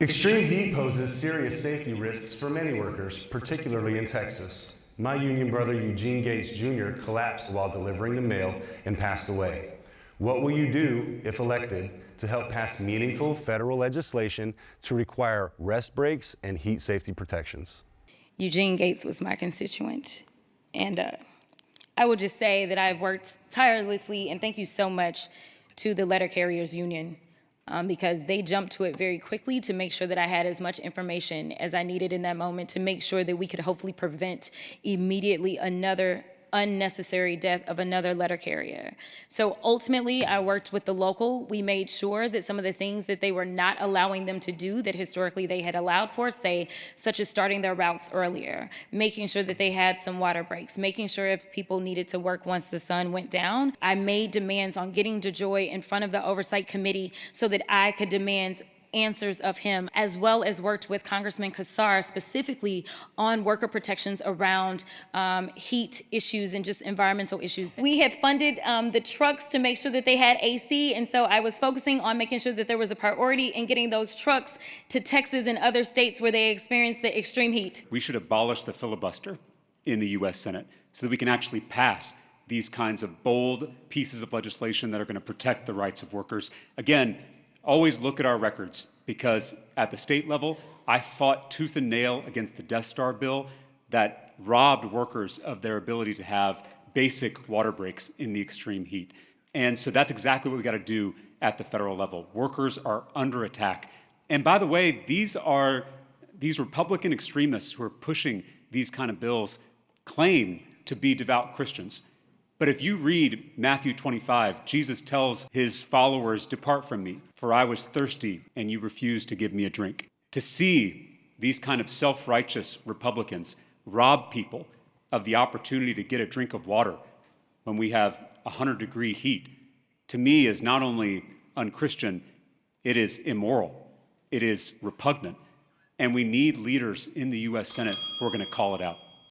Extreme heat poses serious safety risks for many workers, particularly in Texas. My union brother Eugene Gates Jr. collapsed while delivering the mail and passed away. What will you do, if elected, to help pass meaningful federal legislation to require rest breaks and heat safety protections? Eugene Gates was my constituent, and I will just say that I've worked tirelessly, and thank you so much to the Letter Carriers Union, because they jumped to it very quickly to make sure that I had as much information as I needed in that moment to make sure that we could hopefully prevent immediately another unnecessary death of another letter carrier. So ultimately, I worked with the local. We made sure that some of the things that they were not allowing them to do that historically they had allowed for, say, such as starting their routes earlier, making sure that they had some water breaks, making sure if people needed to work once the sun went down. I made demands on getting DeJoy in front of the oversight committee so that I could demand answers of him, as well as worked with Congressman Kassar specifically on worker protections around heat issues and just environmental issues. We had funded the trucks to make sure that they had AC, and so I was focusing on making sure that there was a priority in getting those trucks to Texas and other states where they experienced the extreme heat. We should abolish the filibuster in the U.S. Senate so that we can actually pass these kinds of bold pieces of legislation that are going to protect the rights of workers. Again, always look at our records, because at the state level, I fought tooth and nail against the Death Star bill that robbed workers of their ability to have basic water breaks in the extreme heat. And so that's exactly what we got to do at the federal level. Workers are under attack. And by the way, these Republican extremists who are pushing these kind of bills claim to be devout Christians. But if you read Matthew 25, Jesus tells his followers, "Depart from me, for I was thirsty, and you refused to give me a drink." To see these kind of self-righteous Republicans rob people of the opportunity to get a drink of water when we have 100-degree heat, to me is not only unchristian, it is immoral, it is repugnant, and we need leaders in the U.S. Senate who are going to call it out.